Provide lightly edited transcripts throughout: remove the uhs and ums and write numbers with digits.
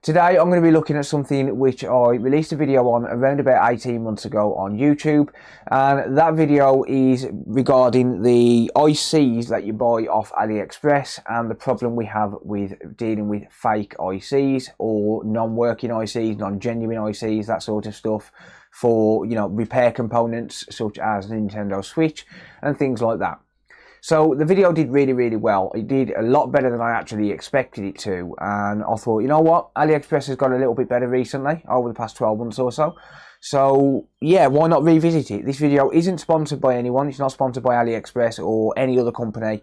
Today I'm going to be looking at something which I released a video on around about 18 months ago on YouTube, and that video is regarding the ICs that you buy off AliExpress and the problem we have with dealing with fake ICs or non-working ICs, non-genuine ICs, that sort of stuff for, you know, repair components such as the Nintendo Switch and things like that. So the video did really well. It did a lot better than I actually expected it to, and I thought, you know what, AliExpress has got a little bit better recently over the past 12 months or so. So yeah, why not revisit it? This video isn't sponsored by anyone. It's not sponsored by AliExpress or any other company.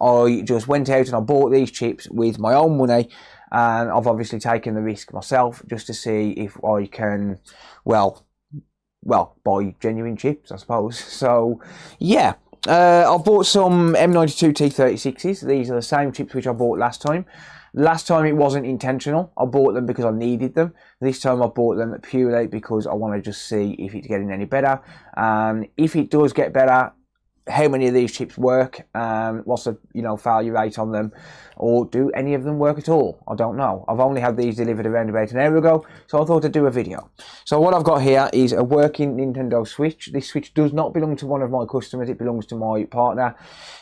I just went out and I bought these chips with my own money, and I've obviously taken the risk myself just to see if I can, well, buy genuine chips, I suppose. So yeah. I've bought some M92 T36s. These are the same chips which I bought last time. Last time it wasn't intentional. I bought them because I needed them. This time I bought them purely because I want to just see if it's getting any better. And if it does get better, how many of these chips work, and what's the failure rate on them, or do any of them work at all? I don't know. I've only had these delivered around about an hour ago, so I thought I'd do a video. So what I've got here is a working Nintendo Switch. This Switch does not belong to one of my customers, it belongs to my partner.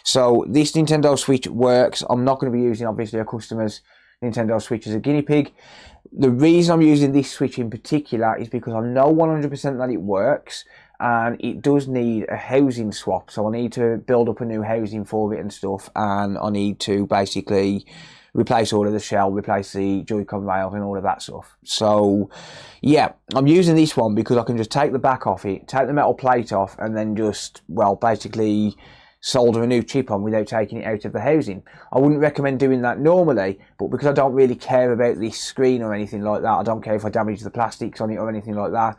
So this Nintendo Switch works. I'm not going to be using obviously a customer's Nintendo Switch as a guinea pig. The reason I'm using this Switch in particular is because I know 100% that it works, and it does need a housing swap, so I need to build up a new housing for it and stuff, and I need to basically replace all of the shell, replace the Joy-Con rails and all of that stuff. So yeah, I'm using this one because I can just take the back off it, take the metal plate off, and then just, well, basically solder a new chip on without taking it out of the housing. I wouldn't recommend doing that normally, but because I don't really care about this screen or anything like that, I don't care if I damage the plastics on it or anything like that,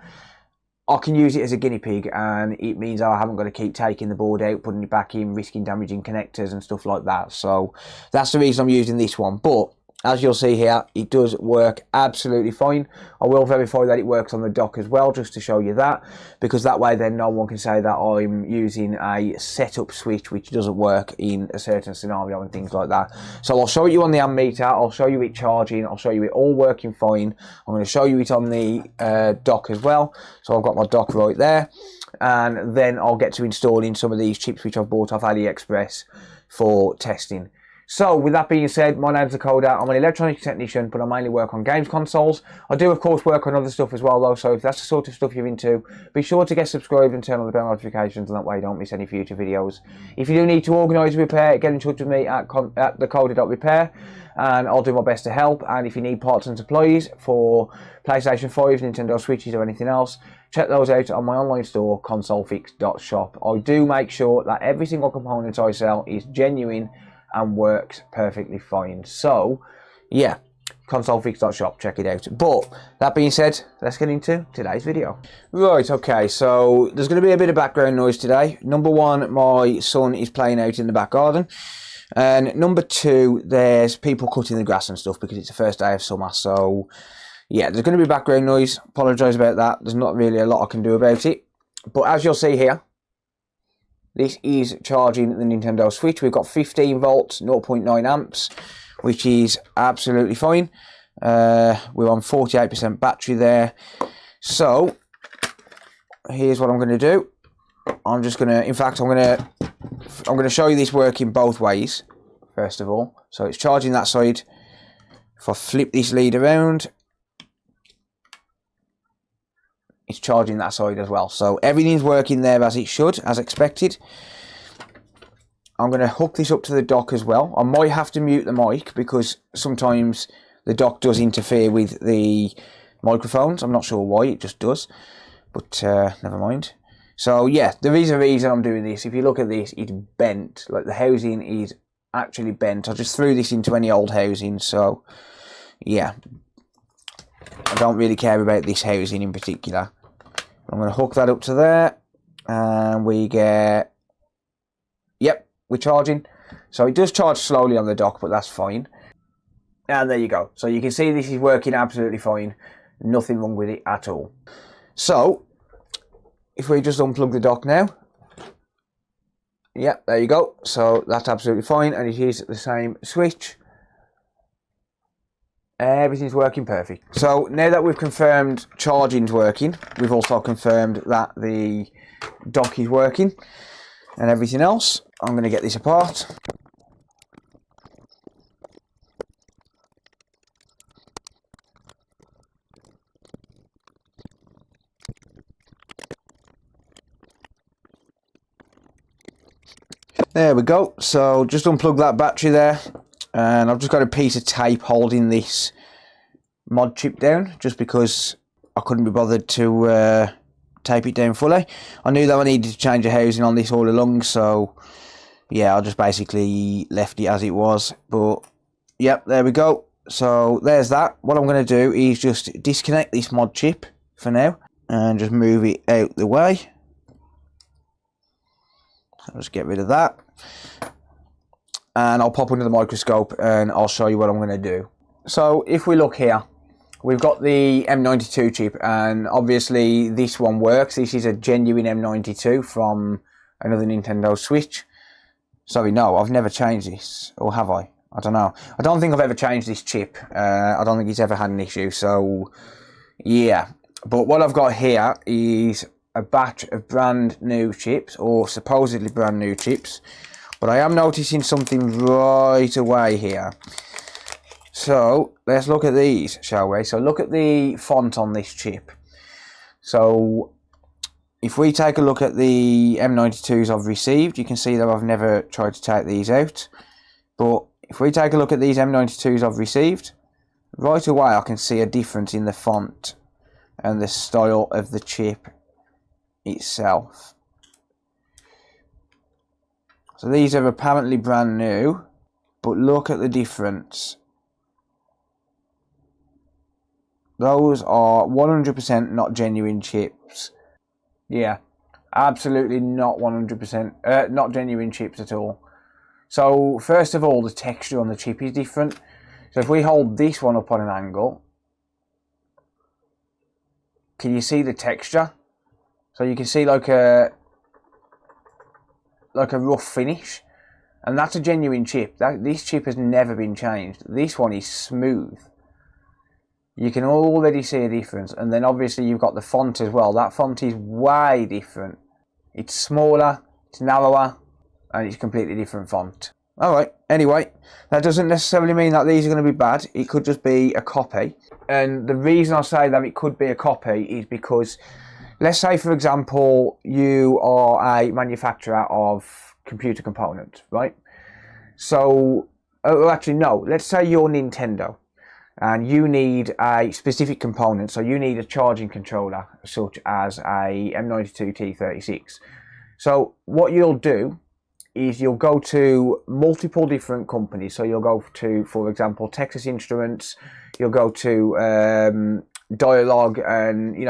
I can use it as a guinea pig, and it means I haven't got to keep taking the board out, putting it back in, risking damaging connectors and stuff like that. So that's the reason I'm using this one. But as you'll see here, it does work absolutely fine. I will verify that it works on the dock as well, just to show you that, because that way then no one can say that I'm using a setup switch which doesn't work in a certain scenario and things like that. So I'll show you on the ammeter, I'll show you it charging, I'll show you it all working fine. I'm going to show you it on the dock as well. So I've got my dock right there, and then I'll get to installing some of these chips which I've bought off AliExpress for testing. So, with that being said, my name's Hakko. I'm an electronics technician, but I mainly work on games consoles. I do, of course, work on other stuff as well, though, so if that's the sort of stuff you're into, be sure to get subscribed and turn on the bell notifications, and that way you don't miss any future videos. If you do need to organise a repair, get in touch with me at thecody.repair, and I'll do my best to help. And if you need parts and supplies for PlayStation 5, Nintendo Switches, or anything else, check those out on my online store, consolefix.shop. I do make sure that every single component I sell is genuine and works perfectly fine. So yeah, consolefix.shop, check it out. But that being said, let's get into today's video. Right, okay, so there's going to be a bit of background noise today. Number one, my son is playing out in the back garden, and number two, there's people cutting the grass and stuff because it's the first day of summer. So yeah, there's going to be background noise. Apologise about that. There's not really a lot I can do about it, but as you'll see here, this is charging the Nintendo Switch. We've got 15 volts, 0.9 amps, which is absolutely fine. We're on 48% battery there. So here's what I'm going to do. I'm just going to, in fact, I'm going to show you this working both ways. First of all, so it's charging that side. If I flip this lead around, it's charging that side as well. So everything's working there as it should, as expected. I'm going to hook this up to the dock as well. I might have to mute the mic because sometimes the dock does interfere with the microphones. I'm not sure why, it just does. But never mind. So yeah, there is a reason I'm doing this. If you look at this, it's bent. Like the housing is actually bent. I just threw this into any old housing. So yeah, I don't really care about this housing in particular. I'm going to hook that up to there, and we get, yep, we're charging. So it does charge slowly on the dock, but that's fine. And there you go. So you can see this is working absolutely fine. Nothing wrong with it at all. So if we just unplug the dock now, yep, there you go. So that's absolutely fine, and it is the same switch. Everything's working perfect. So now that we've confirmed charging's working, we've also confirmed that the dock is working and everything else. I'm going to get this apart. There we go. So just unplug that battery there, and I've just got a piece of tape holding this mod chip down, just because I couldn't be bothered to tape it down fully. I knew that I needed to change the housing on this all along, so yeah, I just basically left it as it was. But yep, there we go. So there's that. What I'm going to do is just disconnect this mod chip for now and just move it out the way. I'll just get rid of that, and I'll pop under the microscope and I'll show you what I'm going to do. So if we look here, we've got the M92 chip, and obviously this one works. This is a genuine M92 from another Nintendo Switch. Sorry, no, I've never changed this, or have I? I don't know. I don't think I've ever changed this chip. I don't think it's ever had an issue, so yeah. But what I've got here is a batch of brand new chips, or supposedly brand new chips, but I am noticing something right away here. So let's look at these, shall we? So look at the font on this chip. So if we take a look at the M92s I've received, you can see that I've never tried to take these out, but if we take a look at these M92s I've received, right away I can see a difference in the font and the style of the chip itself. So these are apparently brand new, but look at the difference. Those are 100% not genuine chips. Yeah, absolutely not 100% not genuine chips at all. So first of all, the texture on the chip is different. So if we hold this one up on an angle, can you see the texture? So you can see like a rough finish, and that's a genuine chip. This chip has never been changed. This one is smooth. You can already see a difference, and then obviously you've got the font as well. That font is way different. It's smaller, it's narrower, and it's a completely different font. Alright, anyway, that doesn't necessarily mean that these are going to be bad. It could just be a copy, and the reason I say that it could be a copy is because, let's say, for example, you are a manufacturer of computer components, right? So, actually, no. Let's say you're Nintendo, and you need a specific component. So you need a charging controller, such as a M92 T36. So what you'll do is you'll go to multiple different companies. So you'll go to, for example, Texas Instruments. You'll go to Dialogue, and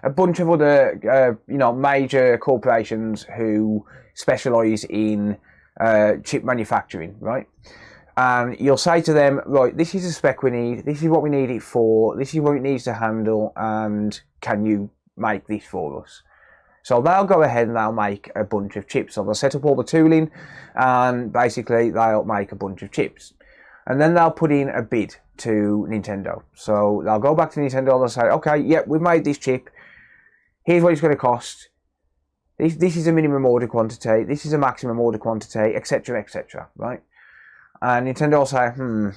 a bunch of other major corporations who specialize in chip manufacturing, right? And you'll say to them, right, this is the spec we need, this is what we need it for, this is what it needs to handle, and can you make this for us? So they'll go ahead and they'll make a bunch of chips. So they'll set up all the tooling, and basically they'll make a bunch of chips. And then they'll put in a bid to Nintendo. So they'll go back to Nintendo and they'll say, okay, yep, we've made this chip. Here's what it's going to cost. This is a minimum order quantity. This is a maximum order quantity, etc., etc., right? And Nintendo will say,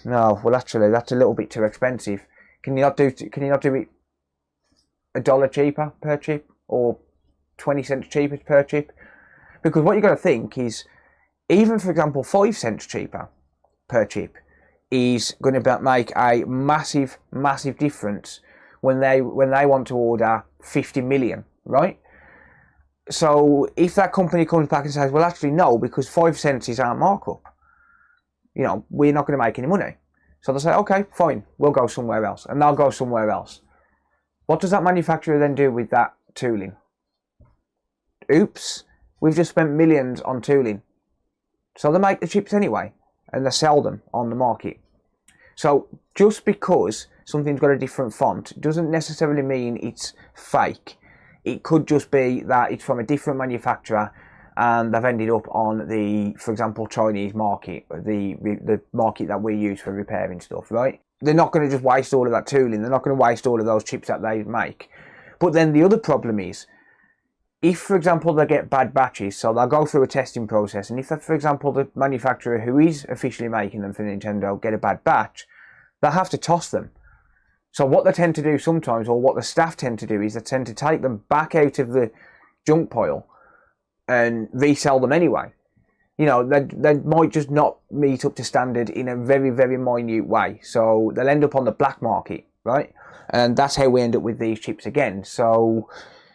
no, well, actually, that's a little bit too expensive. Can you not do it $1 cheaper per chip, or 20 cents cheaper per chip? Because what you've got to think is, even, for example, 5 cents cheaper per chip is going to make a massive, massive difference when they want to order 50 million, right? So if that company comes back and says, well, actually, no, because 5 cents is our markup, we're not going to make any money. So they'll say, okay, fine, we'll go somewhere else. And they'll go somewhere else. What does that manufacturer then do with that tooling? Oops, we've just spent millions on tooling. So they make the chips anyway, and they sell them on the market. So just because something's got a different font doesn't necessarily mean it's fake. It could just be that it's from a different manufacturer, and they've ended up on the, for example, Chinese market, the market that we use for repairing stuff, right? they're not going to just waste all of that tooling. They're not going to waste all of those chips that they make. But then the other problem is, if, for example, they get bad batches, so they'll go through a testing process, and if, for example, the manufacturer who is officially making them for Nintendo get a bad batch, they'll have to toss them. So what they tend to do sometimes, or what the staff tend to do, is they tend to take them back out of the junk pile and resell them anyway. You know, they might just not meet up to standard in a very, very minute way. So they'll end up on the black market, right? And that's how we end up with these chips again. So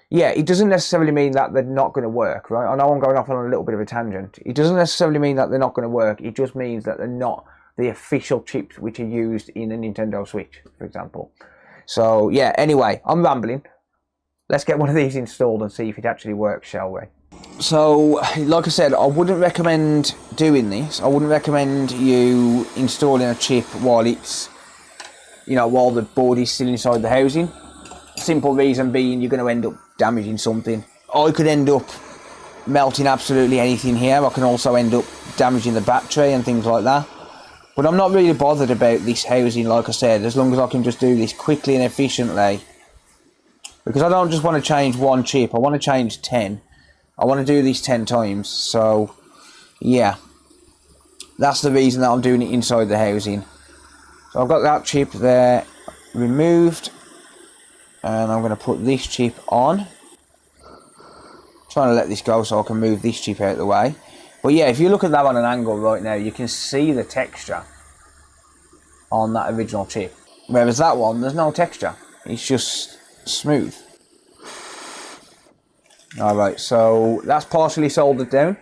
yeah, it doesn't necessarily mean that they're not going to work, right? I know I'm going off on a little bit of a tangent. It doesn't necessarily mean that they're not going to work. It just means that they're not the official chips which are used in a Nintendo Switch, for example. So yeah, anyway, I'm rambling. Let's get one of these installed and see if it actually works, shall we? So, like I said, I wouldn't recommend doing this. I wouldn't recommend you installing a chip while it's, you know, while the board is still inside the housing. Simple reason being, you're going to end up damaging something. I could end up melting absolutely anything here. I can also end up damaging the battery and things like that. But I'm not really bothered about this housing, like I said, as long as I can just do this quickly and efficiently. Because I don't just want to change one chip, I want to change 10. I want to do this 10 times, so yeah. That's the reason that I'm doing it inside the housing. So I've got that chip there removed. And I'm going to put this chip on. Trying to let this go so I can move this chip out of the way. But yeah, if you look at that on an angle right now, you can see the texture on that original chip. Whereas that one, there's no texture. It's just smooth. Alright, so that's partially soldered down.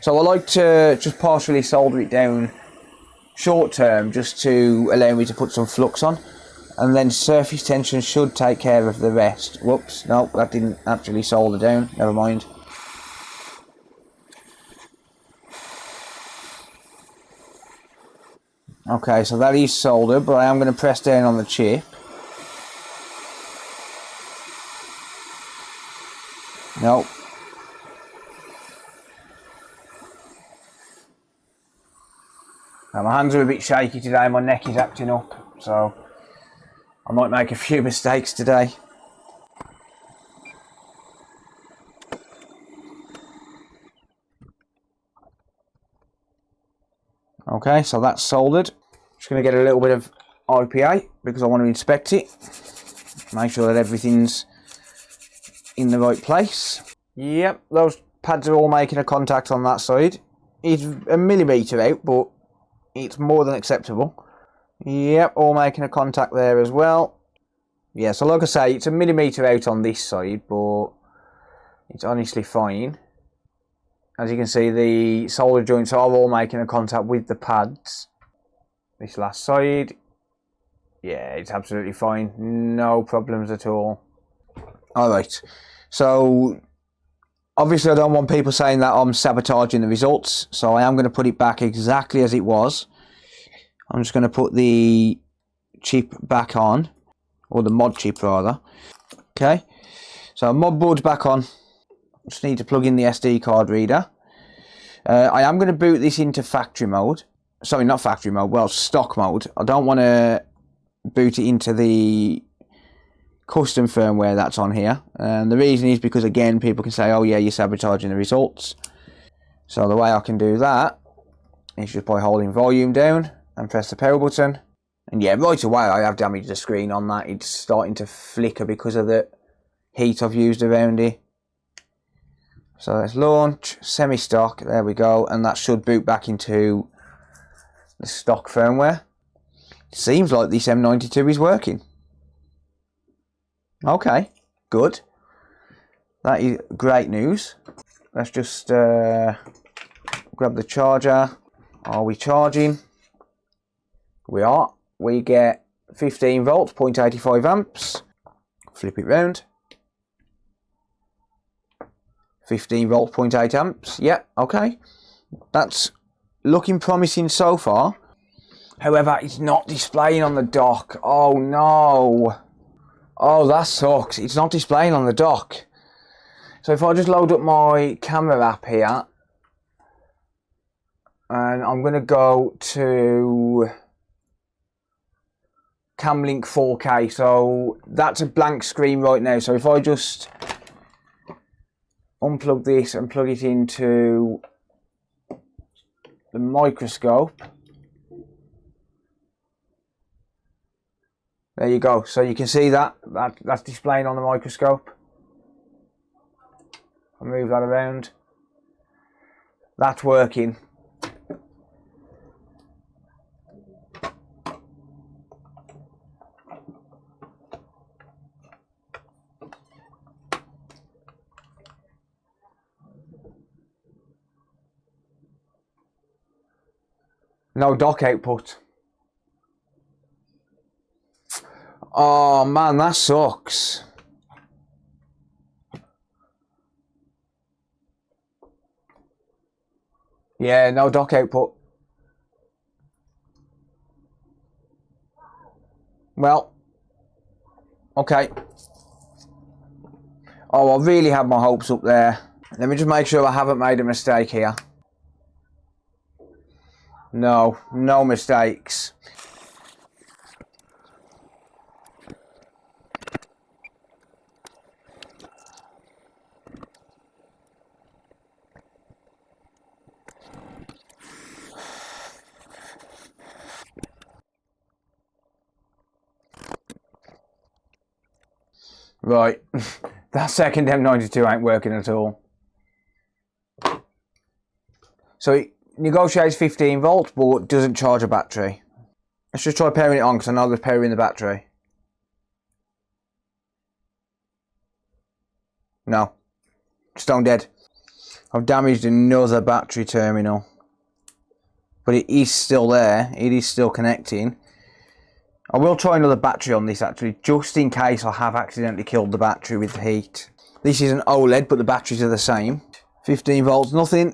So I like to just partially solder it down short term, just to allow me to put some flux on. And then surface tension should take care of the rest. Whoops, no, that didn't actually solder down. Never mind. Okay, so that is soldered, but I am going to press down on the chip. Nope. Now, my hands are a bit shaky today, my neck is acting up, so I might make a few mistakes today. Okay, so that's soldered. Just going to get a little bit of IPA because I want to inspect it. Make sure that everything's in the right place. Yep, those pads are all making a contact on that side. It's a millimetre out, but it's more than acceptable. Yep, all making a contact there as well. Yeah, so like I say, it's a millimetre out on this side, but it's honestly fine. As you can see, the solder joints are all making a contact with the pads. This last side, yeah, it's absolutely fine. No problems at all. Alright, so obviously I don't want people saying that I'm sabotaging the results, so I am going to put it back exactly as it was. I'm just going to put the chip back on, or the mod chip rather. Okay, so mod board's back on. Just need to plug in the SD card reader. I am going to boot this into factory mode. Sorry, not factory mode, well, stock mode. I don't want to boot it into the custom firmware that's on here. And the reason is because, again, people can say, oh yeah, you're sabotaging the results. So the way I can do that is just by holding volume down and press the power button. And yeah, right away I have damaged the screen on that. It's starting to flicker because of the heat I've used around it. So let's launch, semi-stock, there we go, and that should boot back into the stock firmware. It seems like this M92 is working. Okay, good. That is great news. Let's just grab the charger. Are we charging? We are. We get 15 volts, 0.85 amps. Flip it round. 15 volts, 0.8 amps. Yeah, okay. That's looking promising so far. However, it's not displaying on the dock. Oh no. Oh, that sucks. It's not displaying on the dock. So if I just load up my camera app here, and I'm going to go to Camlink 4K. So that's a blank screen right now. So if I just unplug this and plug it into the microscope, there you go. So you can see that's displaying on the microscope. I'll move that around. That's working. No dock output. Oh man, that sucks. Yeah, no dock output. Well, okay. Oh, I really had my hopes up there. Let me just make sure I haven't made a mistake here. No, no mistakes. Right, that second M92 ain't working at all. So it negotiates 15 volts, but doesn't charge a battery. Let's just try pairing it on, because I know there's power in the battery. No, stone dead. I've damaged another battery terminal. But it is still there, it is still connecting. I will try another battery on this actually, just in case I have accidentally killed the battery with the heat. This is an OLED, but the batteries are the same. 15 volts, nothing.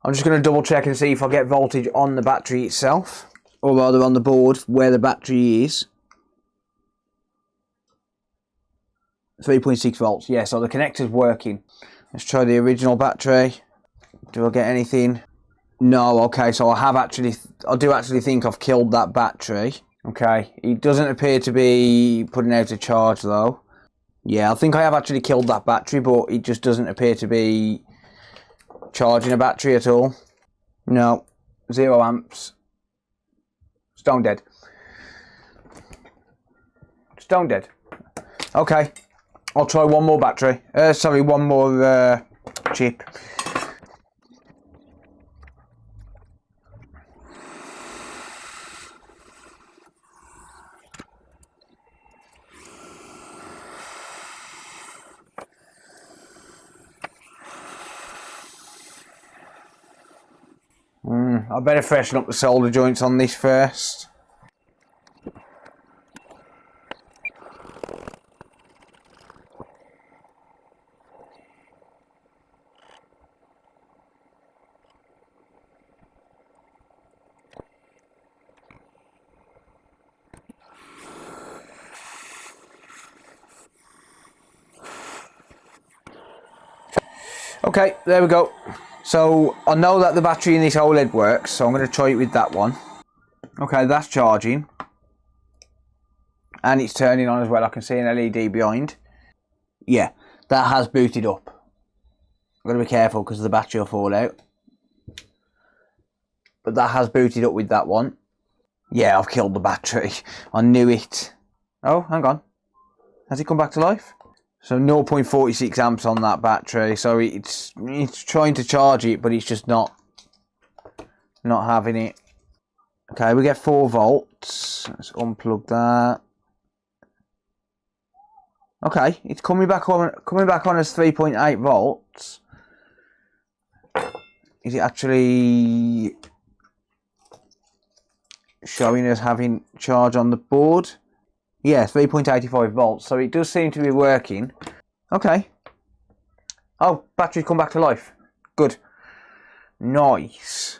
I'm just going to double check and see if I get voltage on the battery itself, or rather on the board where the battery is. 3.6 volts, yeah, so the connector's working. Let's try the original battery. Do I get anything? No, okay, so I do actually think I've killed that battery. Okay, it doesn't appear to be putting out a charge though. Yeah, I think I have actually killed that battery, but it just doesn't appear to be charging a battery at all. No, 0 amps. Stone dead. Stone dead. Okay, I'll try one more battery. Sorry, one more chip. I better freshen up the solder joints on this first. Okay, there we go. So I know that the battery in this OLED works, so I'm going to try it with that one. Okay, that's charging. And it's turning on as well. I can see an LED behind. Yeah, that has booted up. I've got to be careful because the battery will fall out. But that has booted up with that one. Yeah, I've killed the battery. I knew it. Oh, hang on. Has it come back to life? So 0.46 amps on that battery, so it's trying to charge it, but it's just not having it. Okay, we get 4 volts. Let's unplug that. Okay, it's coming back on as 3.8 volts. Is it actually showing us having charge on the board? Yeah, 3.85 volts, so it does seem to be working. Okay. Oh, battery's come back to life. Good. Nice.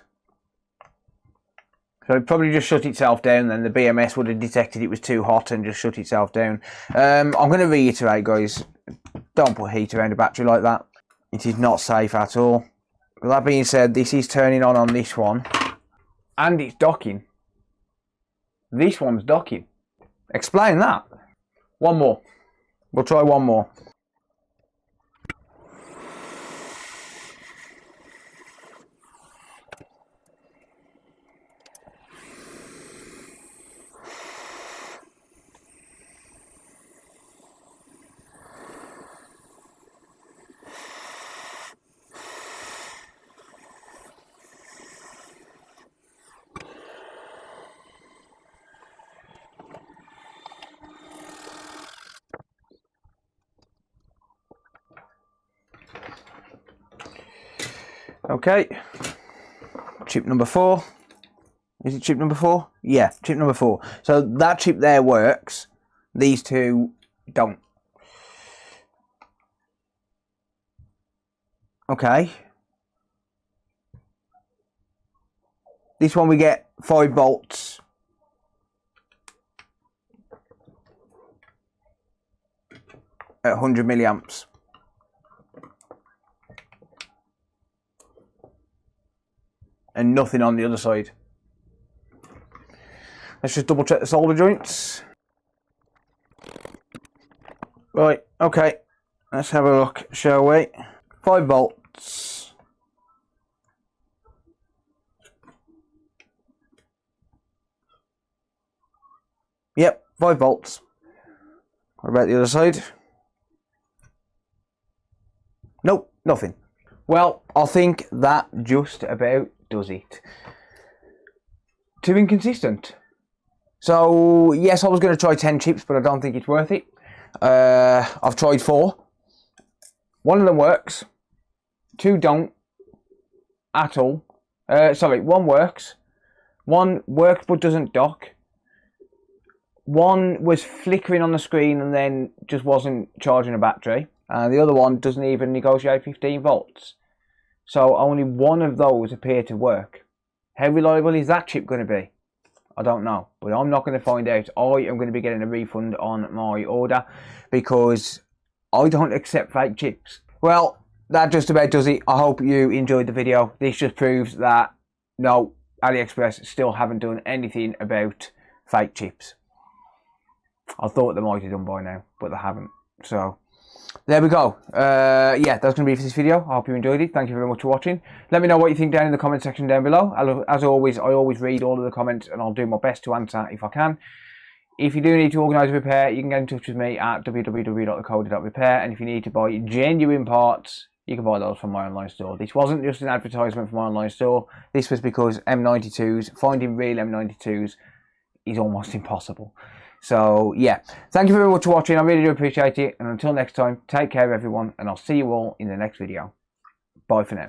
So it probably just shut itself down, then the BMS would have detected it was too hot and just shut itself down. I'm going to reiterate, guys, don't put heat around a battery like that. It is not safe at all. With that being said, this is turning on this one, and it's docking. This one's docking. Explain that. One more. We'll try one more. Okay, chip number 4. Is it chip number 4? Yeah, chip number 4. So that chip there works. These two don't. Okay. This one we get 5 volts. At 100 milliamps. And nothing on the other side. Let's just double check the solder joints. Right, okay. Let's have a look, shall we? 5 volts. Yep, 5 volts. What about the other side? Nope, nothing. Well, I think that just about does it. Too inconsistent. So yes, I was going to try 10 chips, but I don't think it's worth it. I've tried 4. One of them works. 2 don't at all. Sorry, 1 works. 1 works but doesn't dock. 1 was flickering on the screen and then just wasn't charging a battery. And the other one doesn't even negotiate 15 volts. So only 1 of those appear to work. How reliable is that chip going to be? I don't know, but I'm not going to find out. I am going to be getting a refund on my order because I don't accept fake chips. Well, that just about does it. I hope you enjoyed the video. This just proves that no, AliExpress still haven't done anything about fake chips. I thought they might have done by now, but they haven't. So there we go. Yeah, that's going to be it for this video. I hope you enjoyed it. Thank you very much for watching. Let me know what you think down in the comment section down below. As always, I always read all of the comments and I'll do my best to answer if I can. If you do need to organise a repair, you can get in touch with me at www.thecoded.repair. And if you need to buy genuine parts, you can buy those from my online store. This wasn't just an advertisement for my online store. This was because M92s, finding real M92s is almost impossible. So yeah, thank you very much for watching. I really do appreciate it. And until next time, take care everyone, and I'll see you all in the next video. Bye for now.